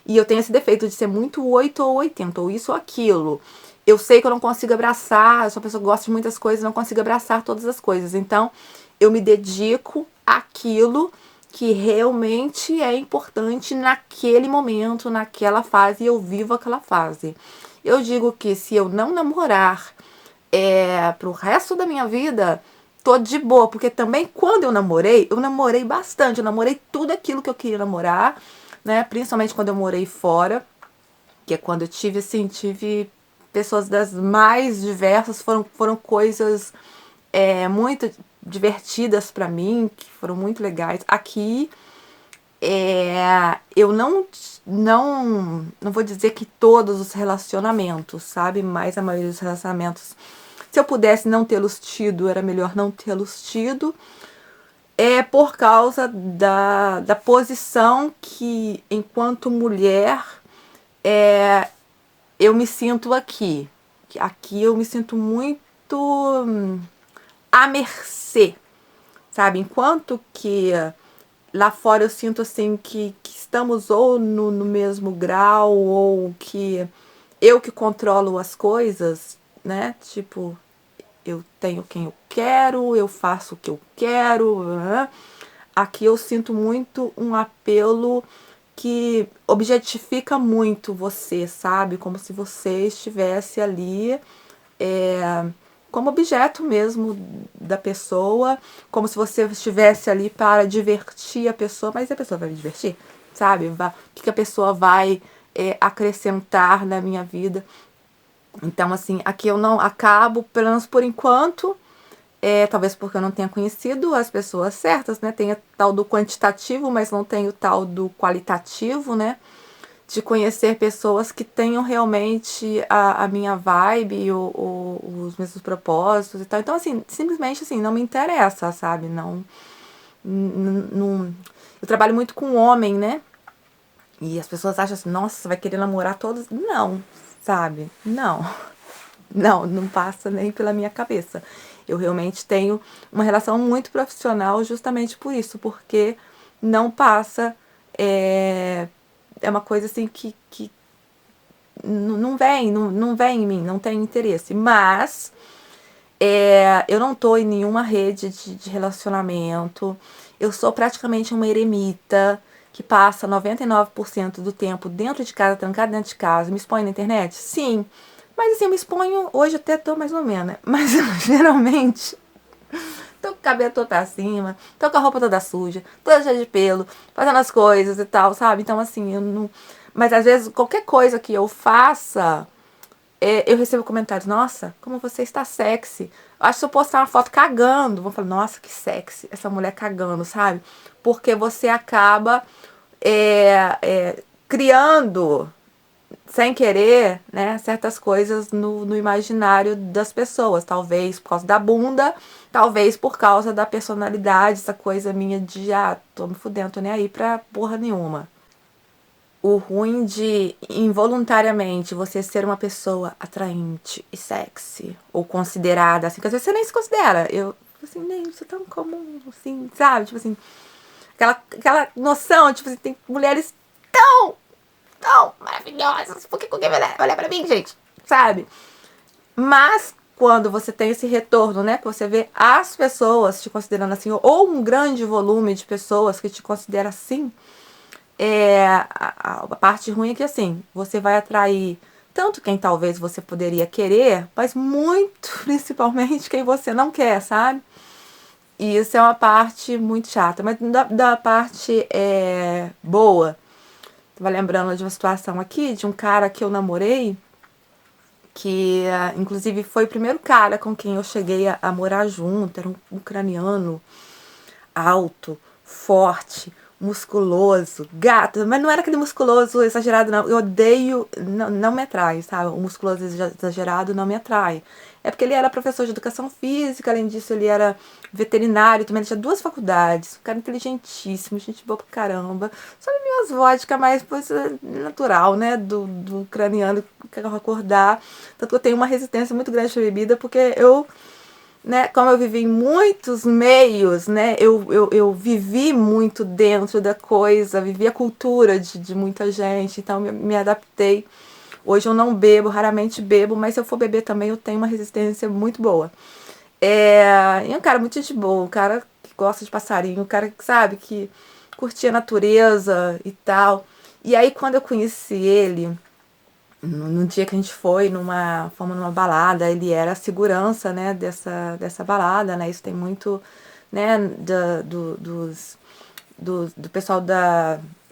E eu tenho esse defeito de ser muito 8 ou 80, ou isso ou aquilo. Eu sei que eu não consigo abraçar, eu sou uma pessoa que gosta de muitas coisas, não consigo abraçar todas as coisas. Então, eu me dedico àquilo que realmente é importante naquele momento, naquela fase, e eu vivo aquela fase. Eu digo que se eu não namorar pro resto da minha vida, tô de boa, porque também quando eu namorei bastante, eu namorei tudo aquilo que eu queria namorar, né? Principalmente quando eu morei fora, que é quando eu tive pessoas das mais diversas, foram coisas muito divertidas pra mim, que foram muito legais. Aqui eu não vou dizer que todos os relacionamentos, sabe? Mas a maioria dos relacionamentos, se eu pudesse não tê-los tido, era melhor não tê-los tido. Por causa da posição que, enquanto mulher, eu me sinto aqui. Aqui eu me sinto muito à mercê, sabe? Enquanto que lá fora eu sinto assim que estamos ou no mesmo grau, ou que eu que controlo as coisas, né? Tipo, eu tenho quem eu quero, eu faço o que eu quero. Aqui eu sinto muito um apelo que objetifica muito você, sabe? Como se você estivesse ali como objeto mesmo da pessoa, como se você estivesse ali para divertir a pessoa, mas a pessoa vai me divertir, sabe? O que a pessoa vai acrescentar na minha vida. Então, assim, aqui eu não acabo, pelo menos por enquanto, talvez porque eu não tenha conhecido as pessoas certas, né? Tem o tal do quantitativo, mas não tem o tal do qualitativo, né? De conhecer pessoas que tenham realmente a minha vibe, os mesmos propósitos e tal. Então, assim, simplesmente assim, não me interessa, sabe? Não. Eu trabalho muito com homem, né? E as pessoas acham assim, nossa, você vai querer namorar todos? Não, sabe? Não passa nem pela minha cabeça. Eu realmente tenho uma relação muito profissional justamente por isso, porque não passa. É uma coisa assim que não vem em mim, não tem interesse. Mas eu não tô em nenhuma rede de relacionamento. Eu sou praticamente uma eremita que passa 99% do tempo dentro de casa, trancada dentro de casa. Me expõe na internet? Sim. Mas assim, eu me exponho, hoje até tô mais ou menos, né? Mas eu, geralmente tô com o cabelo todo pra cima, tô com a roupa toda suja, toda cheia de pelo, fazendo as coisas e tal, sabe? Então assim, eu não. Mas às vezes qualquer coisa que eu faça, eu recebo comentários, nossa, como você está sexy. Eu acho que se eu postar uma foto cagando, vão falar, nossa, que sexy, essa mulher cagando, sabe? Porque você acaba criando, sem querer, né, certas coisas no imaginário das pessoas. Talvez por causa da bunda, talvez por causa da personalidade, essa coisa minha de, tô me fudendo, tô nem aí pra porra nenhuma. o ruim de involuntariamente você ser uma pessoa atraente e sexy, ou considerada assim, que às vezes você nem se considera. Eu, assim, nem isso é tão comum, assim, sabe? Tipo assim, aquela noção, tipo assim, tem mulheres tão maravilhosas, por que alguém vai olhar pra mim, gente? Sabe? Mas quando você tem esse retorno, né, que você vê as pessoas te considerando assim, ou um grande volume de pessoas que te considera assim, a parte ruim é que assim, você vai atrair tanto quem talvez você poderia querer, mas muito principalmente quem você não quer, sabe? E isso é uma parte muito chata. Mas da parte boa, tava lembrando de uma situação aqui, de um cara que eu namorei, que inclusive foi o primeiro cara com quem eu cheguei a morar junto, era um ucraniano alto, forte, musculoso, gato, mas não era aquele musculoso exagerado, não. Eu odeio, não me atrai, sabe? O musculoso exagerado não me atrai. É porque ele era professor de educação física, além disso, ele era veterinário, também ele tinha 2 faculdades, um cara inteligentíssimo, gente boa pra caramba. Só bebia umas vodka mais coisa natural, né? Do ucraniano que acordar. Tanto que eu tenho uma resistência muito grande à bebida, porque eu, né, como eu vivi em muitos meios, né, eu vivi muito dentro da coisa, vivi a cultura de muita gente, então me adaptei. Hoje eu não bebo, raramente bebo, mas se eu for beber também eu tenho uma resistência muito boa. E é um cara muito gente boa, um cara que gosta de passarinho, um cara que sabe, que curtia a natureza e tal. E aí quando eu conheci ele, no dia que a gente fomos numa balada, ele era a segurança, né, dessa balada, né, isso tem muito, né, do pessoal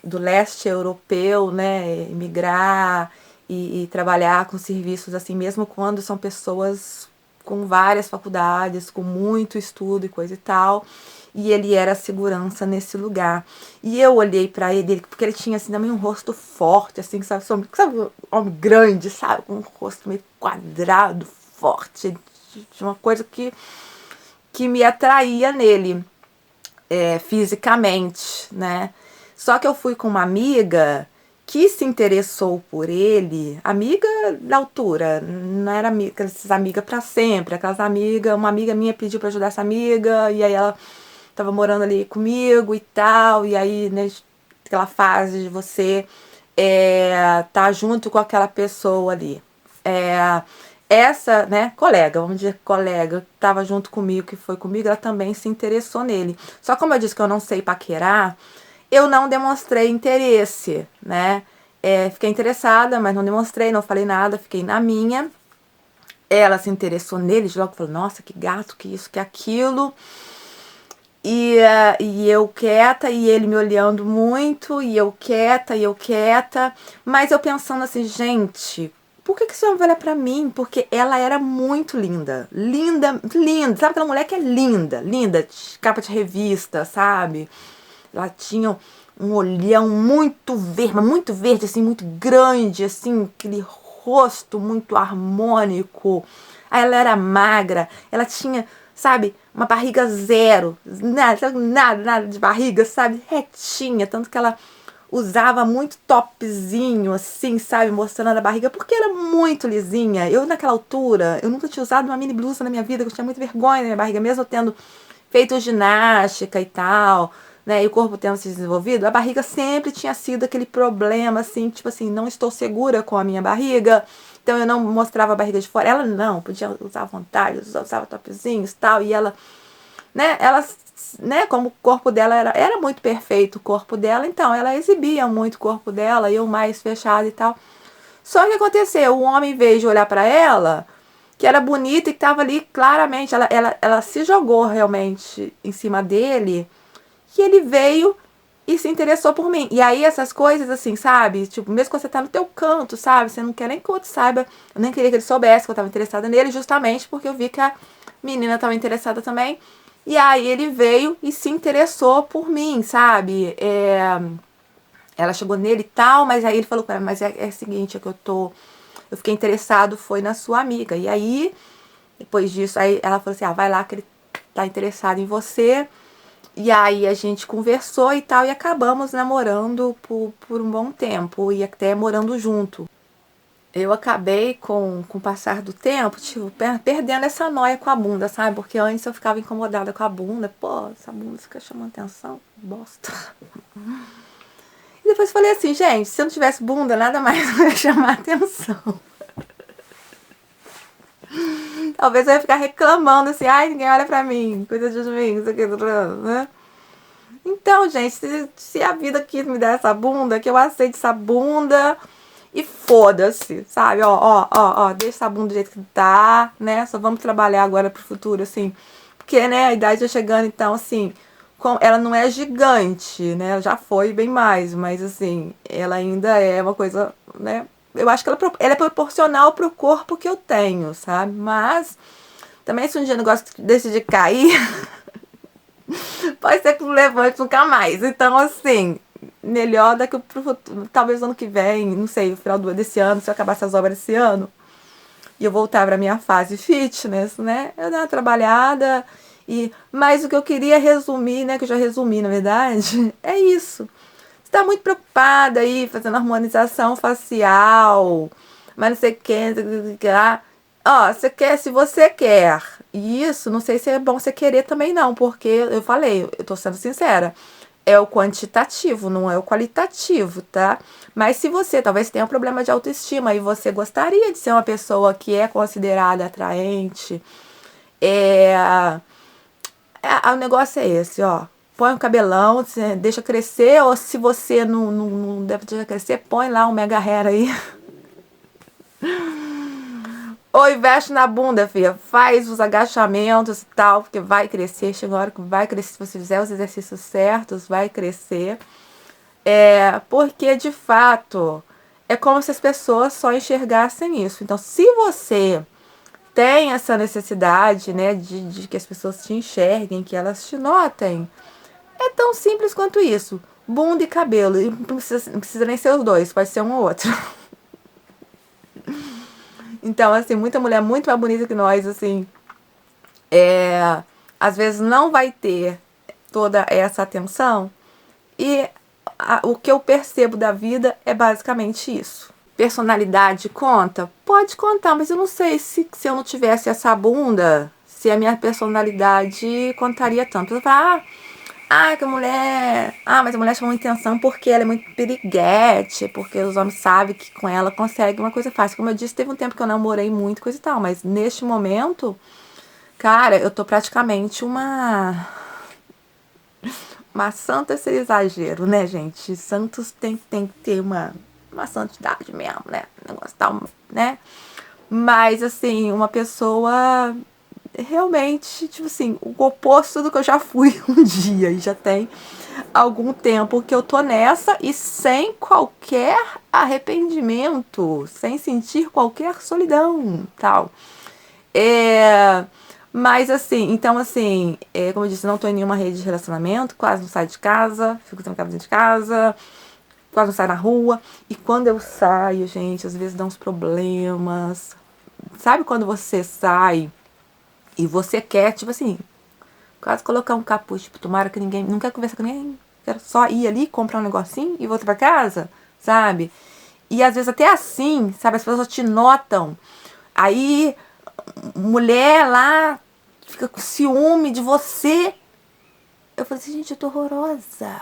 do leste europeu, né, emigrar e trabalhar com serviços assim, mesmo quando são pessoas com várias faculdades, com muito estudo e coisa e tal. E ele era segurança nesse lugar. E eu olhei pra ele, porque ele tinha assim também um rosto forte, assim, sabe um homem grande, sabe? Com um rosto meio quadrado, forte, de uma coisa que me atraía nele, fisicamente, né? Só que eu fui com uma amiga que se interessou por ele, amiga da altura, não era amiga, essas amigas pra sempre, aquelas amigas, uma amiga minha pediu pra ajudar essa amiga, e aí ela tava morando ali comigo e tal, e aí, né, aquela fase de você tá junto com aquela pessoa ali. Essa, né, colega, vamos dizer colega, que tava junto comigo, que foi comigo, ela também se interessou nele. Só como eu disse que eu não sei paquerar, eu não demonstrei interesse, né? Fiquei interessada, mas não demonstrei, não falei nada, fiquei na minha. Ela se interessou nele, logo falou, nossa, que gato, que isso, que aquilo. E eu quieta, e ele me olhando muito, e eu quieta, mas eu pensando assim, gente, por que esse homem vai olhar pra mim? Porque ela era muito linda, linda, linda, sabe aquela mulher que é linda, linda, capa de revista, sabe? Ela tinha um olhão muito verde, assim, muito grande, assim, aquele rosto muito harmônico. Aí ela era magra, ela tinha, sabe, uma barriga zero, nada de barriga, sabe, retinha, tanto que ela usava muito topzinho, assim, sabe, mostrando a barriga, porque era muito lisinha. Eu, naquela altura, eu nunca tinha usado uma mini blusa na minha vida, eu tinha muita vergonha na minha barriga, mesmo tendo feito ginástica e tal, né, e o corpo tendo se desenvolvido, a barriga sempre tinha sido aquele problema, assim, tipo assim, não estou segura com a minha barriga, então eu não mostrava a barriga de fora. Ela não, podia usar à vontade, usava topzinhos e tal, e ela, né, como o corpo dela era muito perfeito, o corpo dela, então ela exibia muito o corpo dela, eu mais fechada e tal. Só que aconteceu, o homem veio de olhar para ela, que era bonita e que estava ali claramente, ela se jogou realmente em cima dele, que ele veio e se interessou por mim. E aí essas coisas assim, sabe? Tipo, mesmo que você tá no teu canto, sabe? Você não quer nem que o outro saiba. Eu nem queria que ele soubesse que eu tava interessada nele, justamente porque eu vi que a menina tava interessada também. E aí ele veio e se interessou por mim, sabe? Ela chegou nele e tal, mas aí ele falou com ela, mas é o seguinte, é que eu fiquei interessado, foi na sua amiga. E aí, depois disso, aí ela falou assim, vai lá que ele tá interessado em você. E aí a gente conversou e tal, e acabamos namorando por um bom tempo, e até morando junto. Eu acabei, com o passar do tempo, tipo, perdendo essa noia com a bunda, sabe? Porque antes eu ficava incomodada com a bunda. Pô, essa bunda fica chamando atenção, bosta. E depois falei assim, gente, se eu não tivesse bunda, nada mais ia chamar atenção. Talvez eu ia ficar reclamando assim, ai, ninguém olha pra mim, coisa de mim, isso aqui, né? Então, gente, se a vida quis me dar essa bunda, que eu aceite essa bunda e foda-se, sabe? Ó, deixa essa bunda do jeito que tá, né? Só vamos trabalhar agora pro futuro, assim. Porque, né, a idade tá chegando, então, assim, ela não é gigante, né? Ela já foi bem mais, mas, assim, ela ainda é uma coisa, né? Eu acho que ela é proporcional pro corpo que eu tenho, sabe? Mas, também se um dia o negócio decidir cair, pode ser que não levante nunca mais. Então, assim, melhor daqui pro futuro, talvez ano que vem, não sei, no final desse ano, se eu acabar essas obras esse ano, e eu voltar pra minha fase fitness, né? Eu dar uma trabalhada. Mas o que eu queria resumir, né? Que eu já resumi, na verdade, é isso. Você tá muito preocupada aí, fazendo harmonização facial, mas não sei o que, não sei o que lá. Ó, você quer, se você quer. E isso, não sei se é bom você querer também não, porque eu falei, eu tô sendo sincera, é o quantitativo, não é o qualitativo, tá? Mas se você talvez tenha um problema de autoestima e você gostaria de ser uma pessoa que é considerada atraente, o negócio é esse, ó. Põe o cabelão, deixa crescer, ou se você não deve deixar crescer, põe lá um mega hair aí. Ou investe na bunda, filha. Faz os agachamentos e tal, porque vai crescer. Chega uma hora que vai crescer. Se você fizer os exercícios certos, vai crescer. Porque, de fato, é como se as pessoas só enxergassem isso. Então, se você tem essa necessidade, né, de que as pessoas te enxerguem, que elas te notem, é tão simples quanto isso. Bunda e cabelo. E não precisa nem ser os dois, pode ser um ou outro. Então, assim, muita mulher muito mais bonita que nós, assim, às vezes não vai ter toda essa atenção. E o que eu percebo da vida é basicamente isso. Personalidade conta? Pode contar, mas eu não sei se eu não tivesse essa bunda, se a minha personalidade contaria tanto. Eu falo, que a mulher. Mas a mulher chamou atenção porque ela é muito piriguete, porque os homens sabem que com ela consegue uma coisa fácil. Como eu disse, teve um tempo que eu namorei muito, coisa e tal, mas neste momento, cara, eu tô praticamente uma santa sem exagero, né, gente? Santos tem que ter uma santidade mesmo, né? O negócio tal, né? Mas, assim, uma pessoa realmente, tipo assim, o oposto do que eu já fui um dia. E já tem algum tempo que eu tô nessa e sem qualquer arrependimento, sem sentir qualquer solidão, tal. Mas assim, então assim, como eu disse, não tô em nenhuma rede de relacionamento, quase não saio de casa, fico trancada dentro de casa, quase não saio na rua. E quando eu saio, gente, às vezes dá uns problemas. Sabe quando você sai e você quer, tipo assim, quase colocar um capuz, tipo, tomara que ninguém, não quero conversar com ninguém, quero só ir ali, comprar um negocinho e voltar pra casa, sabe? E às vezes até assim, sabe, as pessoas te notam. Aí, mulher lá fica com ciúme de você. Eu falei assim, gente, eu tô horrorosa.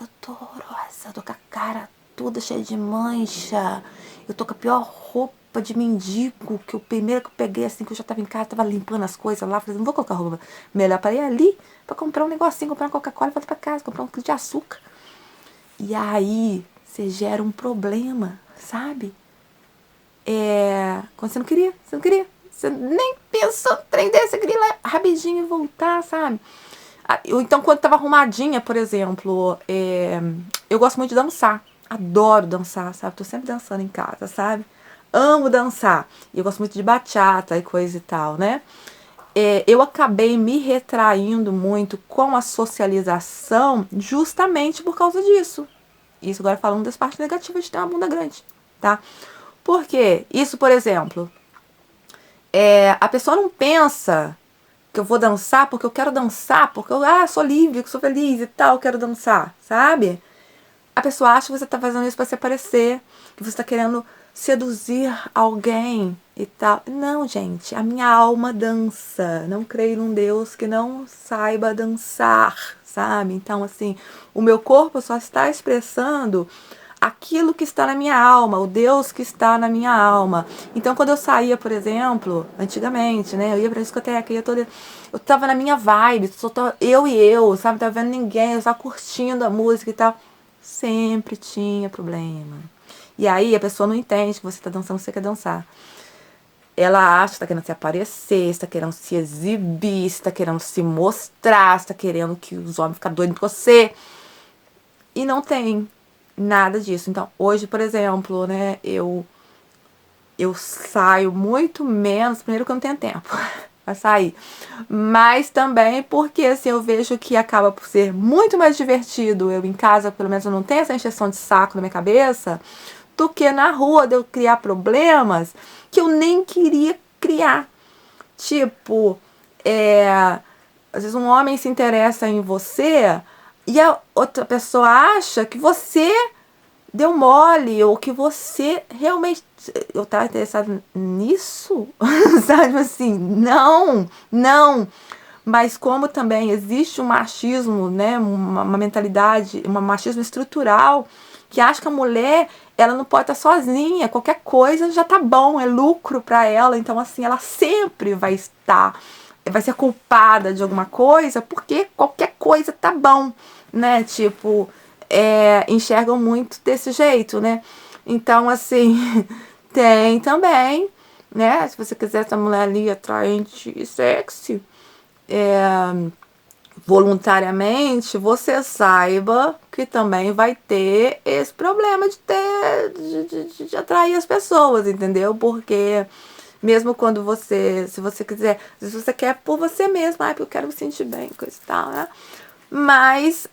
Eu tô com a cara toda cheia de mancha. Eu tô com a pior roupa de mendigo, que o primeiro que eu peguei, assim, que eu já tava em casa, tava limpando as coisas lá. Falei, não vou colocar roupa melhor para ir ali, pra comprar um negocinho, comprar uma Coca-Cola e voltar pra casa, comprar um quilo de açúcar. E aí, você gera um problema, sabe? Quando você não queria, você nem pensou no trem desse, você queria ir lá rapidinho e voltar, sabe? Ou então, quando tava arrumadinha, por exemplo, eu gosto muito de dançar. Adoro dançar, sabe? Tô sempre dançando em casa, sabe? Amo dançar. E eu gosto muito de bachata e coisa e tal, né? Eu acabei me retraindo muito com a socialização justamente por causa disso. Isso agora falando das partes negativas de ter uma bunda grande, tá? Por quê? Isso, por exemplo, a pessoa não pensa que eu vou dançar porque eu quero dançar, porque eu sou livre, sou feliz e tal, quero dançar, sabe? A pessoa acha que você tá fazendo isso pra se aparecer, que você tá querendo seduzir alguém e tal. Não, gente, a minha alma dança. Não creio num Deus que não saiba dançar, sabe? Então, assim, o meu corpo só está expressando aquilo que está na minha alma, o Deus que está na minha alma. Então, quando eu saía, por exemplo, antigamente, né, eu ia pra discoteca, eu tava na minha vibe, só tava eu e eu, sabe, não tava vendo ninguém, eu tava curtindo a música e tal. Sempre tinha problema. E aí a pessoa não entende que você tá dançando, você quer dançar. Ela acha que tá querendo se aparecer, está querendo se exibir, está querendo se mostrar, está querendo que os homens fiquem doidos com você. E não tem nada disso. Então, hoje, por exemplo, né, eu saio muito menos, primeiro que eu não tenho tempo pra sair, mas também porque, assim, eu vejo que acaba por ser muito mais divertido eu em casa, pelo menos eu não tenho essa encheção de saco na minha cabeça, do que na rua de eu criar problemas que eu nem queria criar. Tipo, às vezes um homem se interessa em você e a outra pessoa acha que você deu mole ou que você realmente eu tava interessado nisso, sabe assim, não, mas como também existe um machismo, né, uma mentalidade, um machismo estrutural que acha que a mulher ela não pode estar sozinha, qualquer coisa já tá bom, é lucro para ela, então assim, ela sempre vai ser culpada de alguma coisa, porque qualquer coisa tá bom, né? Tipo, enxergam muito desse jeito, né? Então, assim, tem também, né? Se você quiser essa mulher ali atraente e sexy, voluntariamente, você saiba que também vai ter esse problema de atrair as pessoas, entendeu? Porque mesmo quando se você quiser, se você quer por você mesmo, porque eu quero me sentir bem, coisa e tal, né? Mas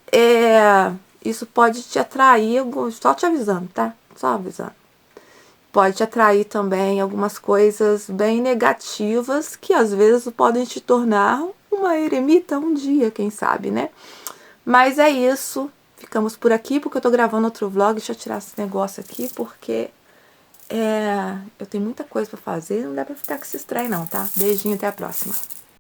isso pode te atrair, só te avisando, tá? Só avisando. Pode te atrair também algumas coisas bem negativas que às vezes podem te tornar uma eremita um dia, quem sabe, né? Mas é isso. Ficamos por aqui porque eu tô gravando outro vlog. Deixa eu tirar esse negócio aqui porque eu tenho muita coisa pra fazer. Não dá pra ficar com esse estranho não, tá? Beijinho, até a próxima.